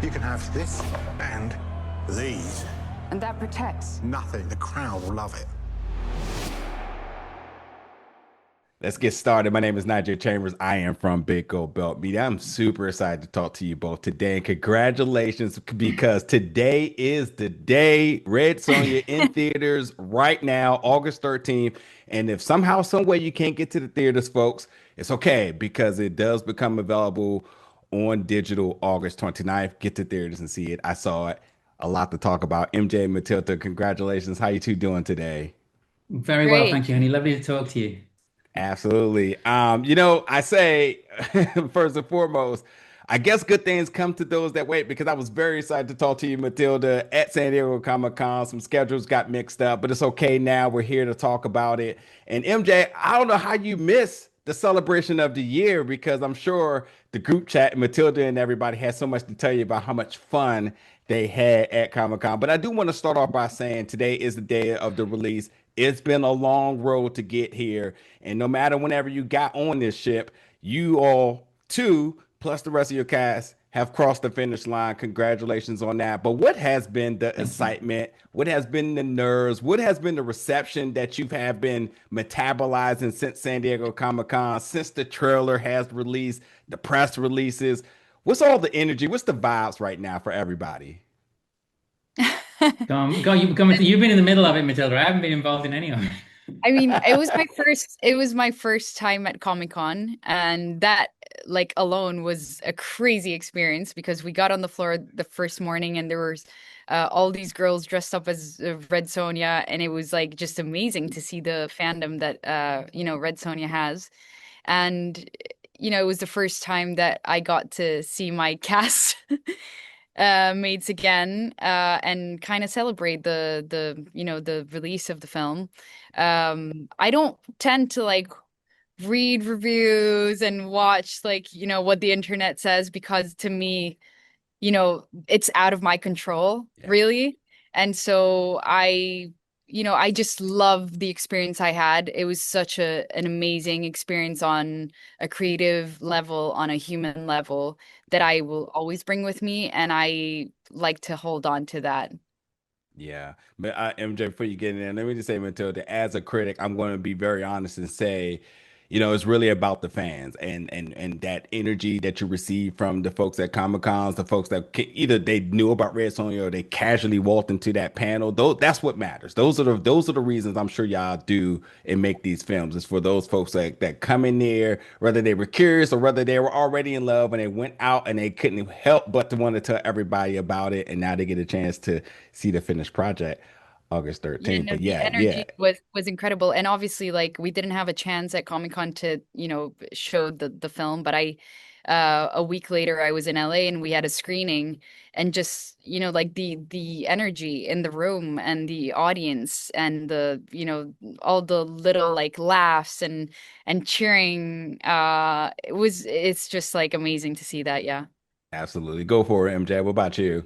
You can have this and these. And that protects. Nothing. The crowd will love it. Let's get started. My name is Nigel Chambers. I am from Big Gold Belt Media. I'm super excited to talk to you both today. And congratulations, because today is the day. Red Sonja in theaters right now, August 13th. And if somehow, some way you can't get to the theaters, folks, it's okay, because it does become available on digital August 29th. Get to theaters and see it. I saw it. A lot to talk about. MJ and Matilda, congratulations. How you two doing today? Very well, Great. thank you, honey. Lovely to talk to you. Absolutely. I say first and foremost, I guess good things come to those that wait, because I was very excited to talk to you, Matilda, at San Diego Comic-Con. Some schedules got mixed up, but it's okay now. We're here to talk about it. And MJ, I don't know how you miss the celebration of the year, because I'm sure the group chat, Matilda and everybody, had so much to tell you about how much fun they had at Comic-Con. But I do want to start off by saying today is the day of the release. It's been a long road to get here. And no matter whenever you got on this ship, you all too, plus the rest of your cast, have crossed the finish line. Congratulations on that. But what has been the excitement? What has been the nerves? What has been the reception that you have been metabolizing since San Diego Comic-Con, since the trailer has released, the press releases? What's all the energy? What's the vibes right now for everybody? You've been in the middle of it, Matilda. I haven't been involved in any of it. I mean, it was my first time at Comic-Con, and that like alone was a crazy experience, because we got on the floor the first morning and there was all these girls dressed up as Red Sonja, and it was like just amazing to see the fandom that Red Sonja has. And it was the first time that I got to see my cast mates again, and kind of celebrate the release of the film. I don't tend to like read reviews and watch what the internet says, because to me, it's out of my control, Yeah. really. And so I just love the experience I had. It was such an amazing experience on a creative level, on a human level, that I will always bring with me, and I like to hold on to that. Yeah, but MJ, before you get in there, let me just say, Matilda, as a critic, I'm going to be very honest and say, it's really about the fans and that energy that you receive from the folks at Comic Cons, the folks that either they knew about Red Sonja or they casually walked into that panel. That's what matters. Those are the reasons I'm sure y'all do and make these films. It's for those folks that come in there, whether they were curious or whether they were already in love and they went out and they couldn't help but to want to tell everybody about it, and now they get a chance to see the finished project August Yeah, 13th. no, But the yeah, yeah, energy was incredible. And obviously, like, we didn't have a chance at Comic-Con to, show the film, but a week later I was in LA and we had a screening, and just, like the energy in the room and the audience and all the little like laughs and cheering, it's just like amazing to see that, yeah. absolutely. Go for it, MJ. What about you?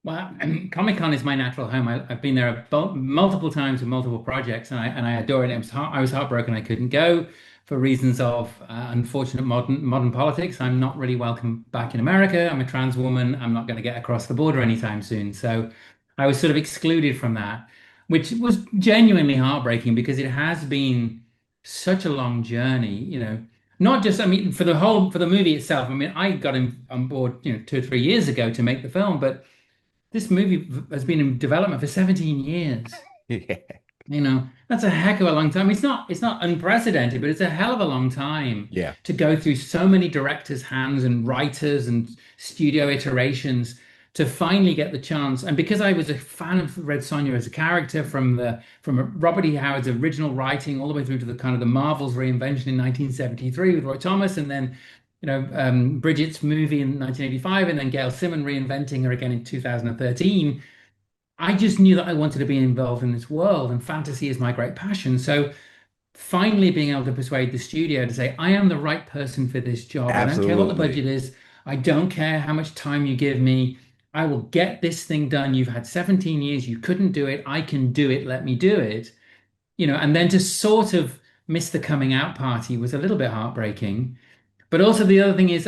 Well, Comic-Con is my natural home. I've been there multiple times with multiple projects, and I adore it. I was heartbroken I couldn't go for reasons of unfortunate modern politics. I'm not really welcome back in America. I'm a trans woman. I'm not going to get across the border anytime soon. So I was sort of excluded from that, which was genuinely heartbreaking, because it has been such a long journey. Not just, I mean, for the movie itself. I mean, I got on board, 2 or 3 years ago to make the film, but this movie has been in development for 17 years. Yeah, That's a heck of a long time. It's not unprecedented, but it's a hell of a long time yeah, to go through so many directors' hands and writers and studio iterations to finally get the chance. And because I was a fan of Red Sonja as a character from Robert E. Howard's original writing all the way through to the kind of the Marvel's reinvention in 1973 with Roy Thomas, and then Bridget's movie in 1985, and then Gail Simon reinventing her again in 2013. I just knew that I wanted to be involved in this world, and fantasy is my great passion. So finally being able to persuade the studio to say, I am the right person for this job. I don't care what the budget absolutely. is. I don't care how much time you give me. I will get this thing done. You've had 17 years. You couldn't do it. I can do it. Let me do it. And then to sort of miss the coming out party was a little bit heartbreaking. But also the other thing is,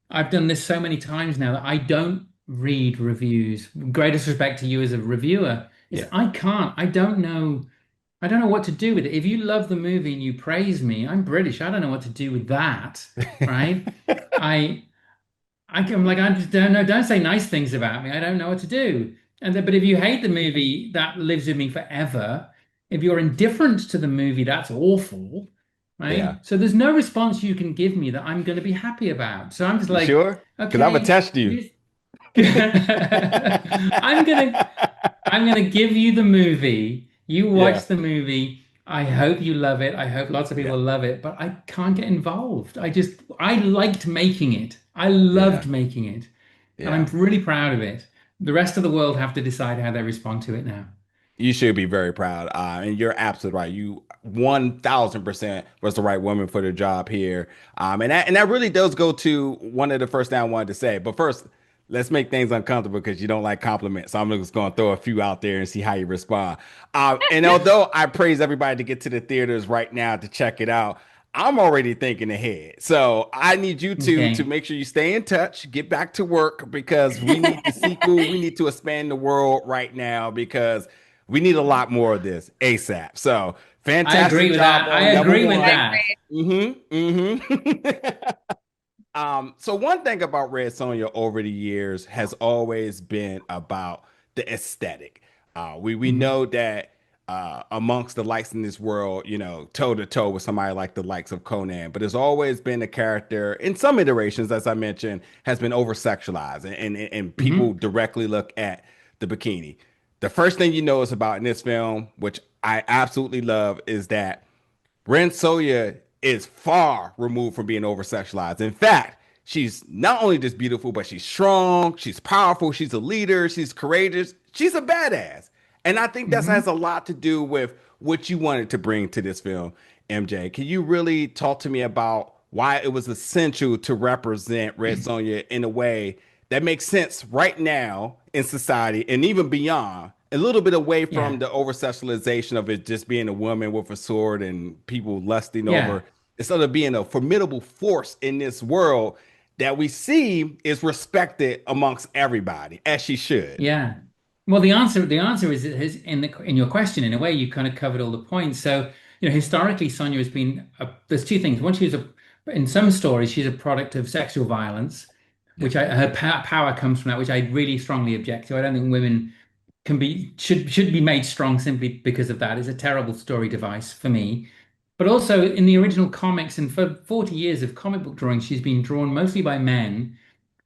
I've done this so many times now that I don't read reviews. Greatest respect to you as a reviewer is Yeah. I can't. I don't know what to do with it. If you love the movie and you praise me, I'm British. I don't know what to do with that, right? I I'm like, I just don't know. Don't say nice things about me. I don't know what to do. And then, but if you hate the movie, that lives with me forever. If you're indifferent to the movie, that's awful, right? Yeah. So there's no response you can give me that I'm going to be happy about. So I'm just You like, sure? Because I'm gonna okay, test you. this- I'm gonna I'm gonna give you the movie. You Yeah. watch the movie. I hope you love it. I hope lots of Yeah. people love it, but I can't get involved. I liked making it. I Yeah. loved making it, and I'm Yeah. really proud of it. The rest of the world have to decide how they respond to it now. You should be very proud. And you're absolutely right. You 1000% was the right woman for the job here. And that really does go to one of the first thing I wanted to say. But first, let's make things uncomfortable because you don't like compliments. So I'm just going to throw a few out there and see how you respond. And although I praise everybody to get to the theaters right now to check it out, I'm already thinking ahead. So I need you to Okay. make sure you stay in touch, get back to work because we need the sequel. We need to expand the world right now because we need a lot more of this ASAP. So I agree fantastic with job that. I on number agree with one. that. Mm-hmm. Mm-hmm. So one thing about Red Sonja over the years has always been about the aesthetic. We Mhm. know that amongst the likes in this world, toe to toe with somebody like the likes of Conan, but there's always been a character in some iterations, as I mentioned, has been over sexualized, and people Mhm. directly look at the bikini. The first thing you notice about in this film, which I absolutely love, is that Ren Soya is far removed from being over sexualized. In fact, she's not only just beautiful, but she's strong, she's powerful, she's a leader, she's courageous, she's a badass. And I think that has Mhm. a lot to do with what you wanted to bring to this film, MJ. Can you really talk to me about why it was essential to represent Red Sonja in a way that makes sense right now in society and even beyond, a little bit away from Yeah. the over sexualization of it just being a woman with a sword and people lusting Yeah. over, instead of being a formidable force in this world that we see is respected amongst everybody, as she should. Yeah. Well, the answer is in your question. In a way, you kind of covered all the points. So, historically, Sonia has been there's two things. One, in some stories, she's a product of sexual violence, Yeah. which her power comes from that, which I really strongly object to. I don't think women should be made strong simply because of that. It's a terrible story device for me. But also in the original comics and for 40 years of comic book drawing, she's been drawn mostly by men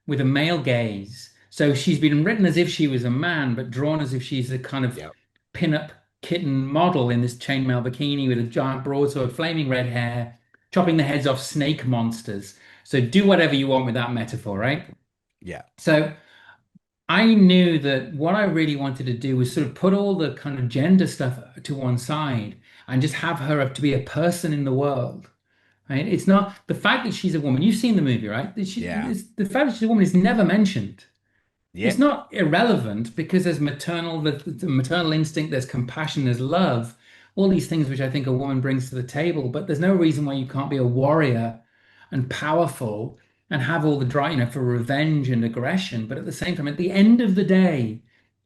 with a male gaze. So she's been written as if she was a man, but drawn as if she's a kind of Yep. pin-up kitten model in this chainmail bikini with a giant broadsword, flaming red hair, chopping the heads off snake monsters. So do whatever you want with that metaphor, right? Yeah. So I knew that what I really wanted to do was sort of put all the kind of gender stuff to one side and just have her to be a person in the world. Right? It's not the fact that she's a woman. You've seen the movie, right? Yeah. The fact that she's a woman is never mentioned. Yeah. It's not irrelevant because there's the maternal instinct, there's compassion, there's love, all these things which I think a woman brings to the table. But there's no reason why you can't be a warrior and powerful and have all the drive, for revenge and aggression. But at the same time, at the end of the day,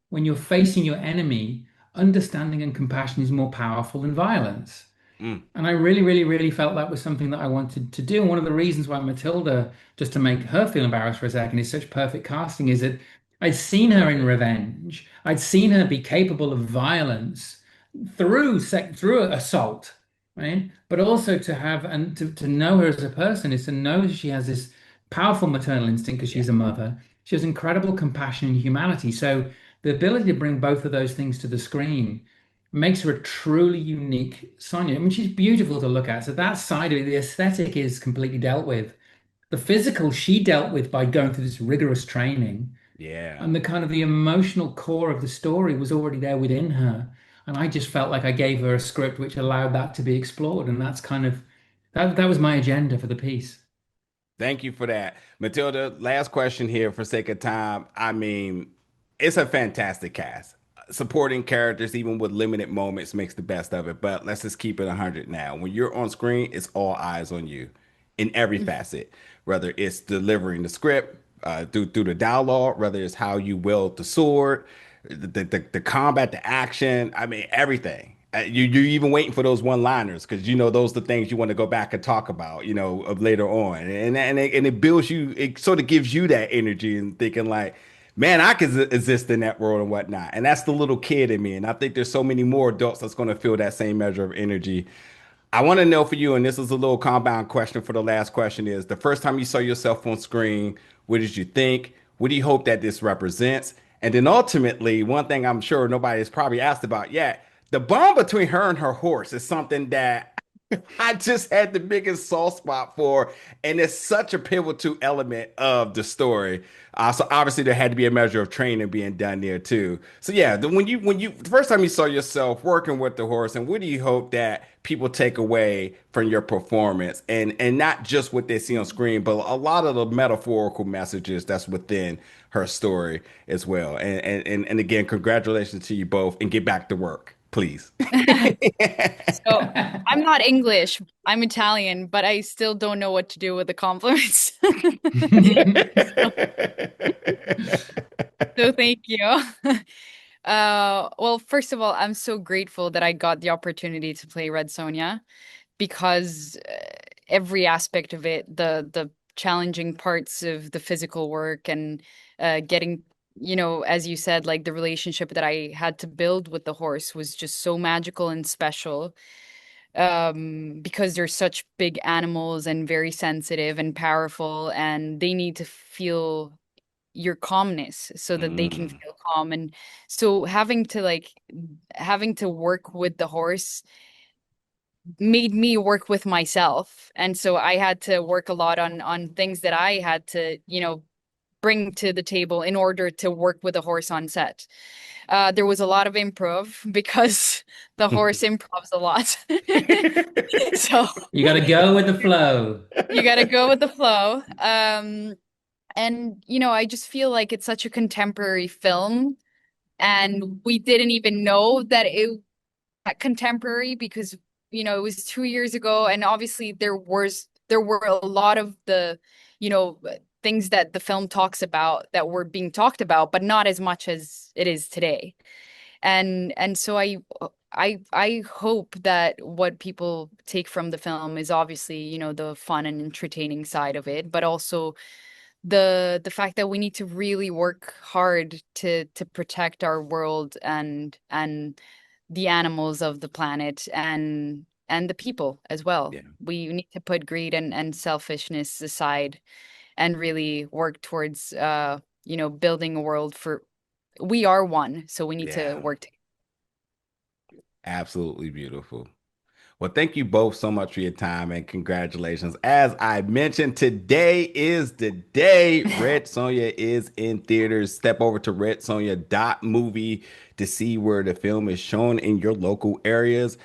when you're facing your enemy, understanding and compassion is more powerful than violence. Mm. And I really, really, really felt that was something that I wanted to do. And one of the reasons why Matilda, just to make her feel embarrassed for a second, is such perfect casting is that I'd seen her in Perfect. Revenge. I'd seen her be capable of violence through assault, right? But also to have and to know her as a person is to know she has this powerful maternal instinct because Yeah. she's a mother. She has incredible compassion and humanity. So the ability to bring both of those things to the screen makes her a truly unique Sonia. I mean, she's beautiful to look at. So that side of it, the aesthetic is completely dealt with. The physical she dealt with by going through this rigorous training, Yeah. and the kind of the emotional core of the story was already there within her. And I just felt like I gave her a script which allowed that to be explored. And that's kind of that was my agenda for the piece. Thank you for that. Matilda, last question here for sake of time. I mean, it's a fantastic cast. Supporting characters, even with limited moments, makes the best of it. But let's just keep it 100 now. When you're on screen, it's all eyes on you in every facet. whether it's delivering the script through the dialogue, whether it's how you wield the sword, the combat, the action. I mean, everything. You're even waiting for those one-liners because you know those are the things you want to go back and talk about, you know, of later on, and it builds you. It sort of gives you that energy and thinking like, man, I could exist in that world and whatnot. And that's the little kid in me, and I think there's so many more adults that's going to feel that same measure of energy. I want to know for you, and this is a little compound question for the last question is the first time you saw yourself on screen, what did you think? What do you hope that this represents? And then ultimately, one thing I'm sure nobody has probably asked about yet, the bond between her and her horse is something that I just had the biggest soft spot for, and it's such a pivotal element of the story. So obviously there had to be a measure of training being done there too. So yeah, when you the first time you saw yourself working with the horse, and what do you hope that people take away from your performance, and not just what they see on screen, but a lot of the metaphorical messages that's within her story as well. And again, congratulations to you both, and get back to work, please. So I'm not English, I'm Italian, but I still don't know what to do with the compliments. So thank you. Well, first of all, I'm so grateful that I got the opportunity to play Red Sonja because every aspect of it, the challenging parts of the physical work and getting, you know, as you said, like the relationship that I had to build with the horse was just so magical and special because they're such big animals and very sensitive and powerful, and they need to feel your calmness so that they can Mm. feel calm. And so having to work with the horse made me work with myself. And so I had to work a lot on things that I had to, you know, bring to the table in order to work with a horse on set. There was a lot of improv because the horse improvs a lot. So You got to go with the flow. you got to go with the flow. And, you know, I just feel like it's such a contemporary film. And we didn't even know that it was contemporary because, you know, it was 2 years ago. And obviously there were a lot of the, you know, things that the film talks about that were being talked about, but not as much as it is today. And so I hope that what people take from the film is obviously, you know, the fun and entertaining side of it, but also the fact that we need to really work hard to protect our world and the animals of the planet and the people as well. Yeah. We need to put greed and selfishness aside and really work towards you know, building a world for we are one, so we need to Yeah. work together. Absolutely beautiful. Well, thank you both so much for your time and congratulations. As I mentioned, today is the day Red Sonja is in theaters. Step over to redsonja.movie to see where the film is shown in your local areas.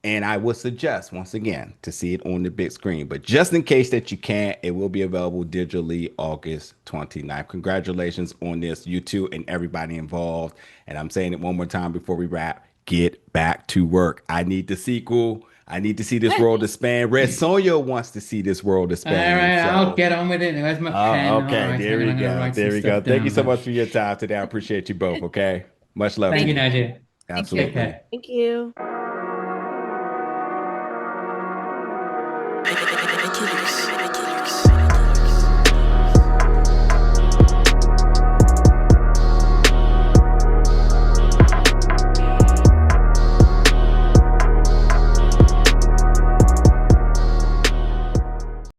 And I would suggest, once again, to see it on the big screen. But just in case that you can't, it will be available digitally August 29th. Congratulations on this, you two and everybody involved. And I'm saying it one more time before we wrap. Get back to work. I need the sequel. I need to see this world expand. Red Sonja wants to see this world All expand. right, I'll So, get on with it. Where's my pen? All okay, right, there hang on, we I'm gonna go. write some There we go. stuff Thank you down. so much for your time today. I appreciate you both. Okay. Much love to Thank Thank you, you. Nadia. Thank you. Absolutely. Okay. Thank you.